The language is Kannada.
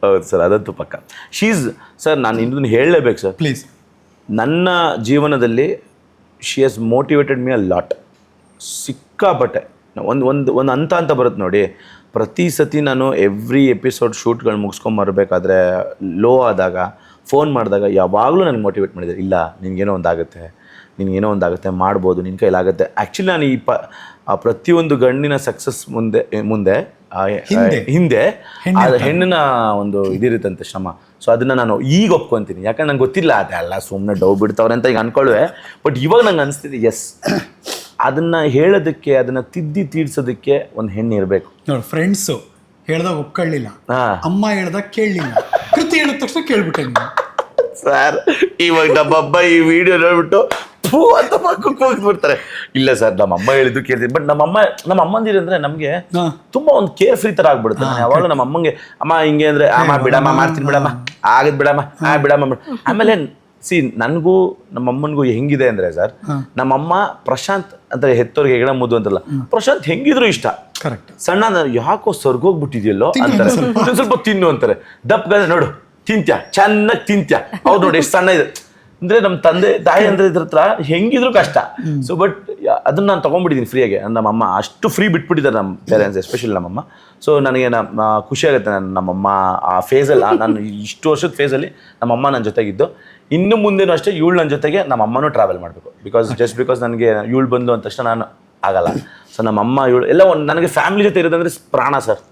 ಹೌದು ಸರ್, ಅದಂತೂ ಪಕ್ಕ. ಶೀಸ್ ಸರ್, ನಾನು ಇನ್ನೊಂದು ಹೇಳಲೇಬೇಕು ಸರ್, ಪ್ಲೀಸ್. ನನ್ನ ಜೀವನದಲ್ಲಿ she has motivated me a lot. ಸಿಕ್ಕಾಪಟ್ಟೆ. ಒಂದು ಅಂತ ಬರುತ್ತೆ ನೋಡಿ, ಪ್ರತಿ ಸತಿ ನಾನು ಎವ್ರಿ ಎಪಿಸೋಡ್ ಶೂಟ್ಗಳು ಮುಗಿಸ್ಕೊಂಬರ್ಬೇಕಾದ್ರೆ ಲೋ ಆದಾಗ ಫೋನ್ ಮಾಡಿದಾಗ ಯಾವಾಗಲೂ ನನಗೆ ಮೋಟಿವೇಟ್ ಮಾಡಿದ್ದಾರೆ. ಇಲ್ಲ, ನಿನಗೇನೋ ಒಂದಾಗುತ್ತೆ, ಮಾಡ್ಬೋದು, ನಿನ್ನ ಕೈಲಾಗುತ್ತೆ. ಆ್ಯಕ್ಚುಲಿ ನಾನು ಪ್ರತಿಯೊಂದು ಗಂಡಿನ ಸಕ್ಸಸ್ ಮುಂದೆ ಹಿಂದೆ ಆ ಹೆಣ್ಣಿನ ಒಂದು ಇದಿರುತ್ತಂತೆ, ಶ್ರಮ. ಸೊ ಅದನ್ನು ನಾನು ಈಗ ಒಪ್ಕೊತೀನಿ, ಯಾಕಂದ್ರೆ ನಂಗೆ ಗೊತ್ತಿಲ್ಲ ಅದೆಲ್ಲ ಸುಮ್ಮನೆ ಡೌ ಬಿಡ್ತಾವ್ರೆ ಅಂತ ಈಗ ಅನ್ಕೊಳ್ಳುವೆ. ಬಟ್ ಇವಾಗ ನಂಗೆ ಅನಿಸ್ತಿದೆ, ಎಸ್, ಅದನ್ನು ಹೇಳೋದಕ್ಕೆ, ಅದನ್ನು ತೀಡ್ಸೋದಕ್ಕೆ ಒಂದು ಹೆಣ್ಣು ಇರಬೇಕು. ನೋಡಿ, ಫ್ರೆಂಡ್ಸು ಹೇಳ್ದಾಗ ಒಪ್ಕೊಳ್ಳಿಲ್ಲ, ಅಮ್ಮ ಹೇಳ್ದಾಗ ಕೇಳಲಿಲ್ಲ, ಕೃತಿ ಹೇಳಿದ ತಕ್ಷಣ ಕೇಳ್ಬಿಟ್ಟೆ ನೀವು. ಸರ್, ಇವಾಗ ನಮ್ಮಮ್ಮ ಈ ವಿಡಿಯೋ ನೋಡ್ಬಿಟ್ಟು ಫೂ ಅಂತ ಪಕ್ಕಕ್ಕೆ ಹೋಗ್ಬಿಡ್ತಾರೆ. ಇಲ್ಲ ಸರ್, ನಮ್ಮಮ್ಮ ಹೇಳಿದ್ದು ಕೇಳ್ತೀನಿ. ಬಟ್ ನಮ್ಮ ಅಮ್ಮಂದಿರಂದ್ರೆ ನಮಗೆ ತುಂಬ ಒಂದು ಕೇರ್ ಫ್ರೀ ಥರ ಆಗ್ಬಿಡುತ್ತೆ. ನಾನು ಯಾವಾಗಲೂ ನಮ್ಮ ಅಮ್ಮಂಗೆ, ಅಮ್ಮ ಹಿಂಗೆ ಅಂದರೆ ಅಮ್ಮ ಬಿಡಮ್ಮ, ಮಾಡ್ತೀನಿ ಬಿಡಮ್ಮ, ಆಗದ್ ಬಿಡಮ್ಮ, ಬಿಡಮ್ಮ. ಆಮೇಲೆ ನನಗೂ ನಮ್ಮಮ್ಮನಿಗೂ ಹೆಂಗಿದೆ ಅಂದರೆ ಸರ್, ನಮ್ಮಮ್ಮ ಪ್ರಶಾಂತ್ ಅಂತ ಹೆತ್ತೋರಿಗೆ ಹೆಗಣ ಮುದ್ದು ಅಂತಲ್ಲ, ಪ್ರಶಾಂತ್ ಹೆಂಗಿದ್ರು ಇಷ್ಟ. ಕರೆಕ್ಟ್. ಸಣ್ಣ ಯಾಕೋ ಸ್ವರ್ಗೋಗ್ಬಿಟ್ಟಿದೆಯಲ್ಲೋ ಅಂತಾರೆ, ಸ್ವಲ್ಪ ತಿನ್ನು ಅಂತಾರೆ. ದಪ್ಪಗ ನೋಡು ತಿಂತ್ಯಾ, ಚೆನ್ನಾಗಿ ತಿಂತ್ಯಾ, ಹೌದು ನೋಡಿ ಎಷ್ಟು ಸಣ್ಣ ಇದೆ ಅಂದರೆ ನಮ್ಮ ತಂದೆ ತಾಯಿ ಅಂದರೆ ಇದ್ರ ಹತ್ರ ಹೆಂಗಿದ್ರು ಕಷ್ಟ. ಸೊ ಬಟ್ ಅದನ್ನು ನಾನು ತೊಗೊಂಡ್ಬಿಟ್ಟಿದ್ದೀನಿ ಫ್ರೀಯಾಗೆ. ನಮ್ಮಮ್ಮ ಅಷ್ಟು ಫ್ರೀ ಬಿಟ್ಬಿಟ್ಟಿದ್ದಾರೆ ನಮ್ಮ ಪೇರೆಂಟ್ಸ್, ಎಸ್ಪೆಷಲಿ ನಮ್ಮಮ್ಮ. ಸೊ ನನಗೆ ಖುಷಿ ಆಗುತ್ತೆ, ನಮ್ಮಮ್ಮ ಆ ಫೇಸಲ್ಲಿ, ನಾನು ಇಷ್ಟು ವರ್ಷದ ಫೇಸಲ್ಲಿ ನಮ್ಮಮ್ಮ ನನ್ನ ಜೊತೆಗಿದ್ದು. ಇನ್ನು ಮುಂದೆನೂ ಅಷ್ಟೇ ಇವಳು ನನ್ನ ಜೊತೆಗೆ ನಮ್ಮಮ್ಮನೂ ಟ್ರಾವೆಲ್ ಮಾಡಬೇಕು. ಬಿಕಾಸ್ ನನಗೆ ಇವಳು ಬಂದು ಅಂದ ತಕ್ಷಣ ನಾನು ಆಗಲ್ಲ. ಸೊ ನಮ್ಮಮ್ಮ ಇವಳು ಎಲ್ಲ ನನಗೆ ಫ್ಯಾಮಿಲಿ ಜೊತೆ ಇರೋದಂದರೆ ಪ್ರಾಣ ಸರ್.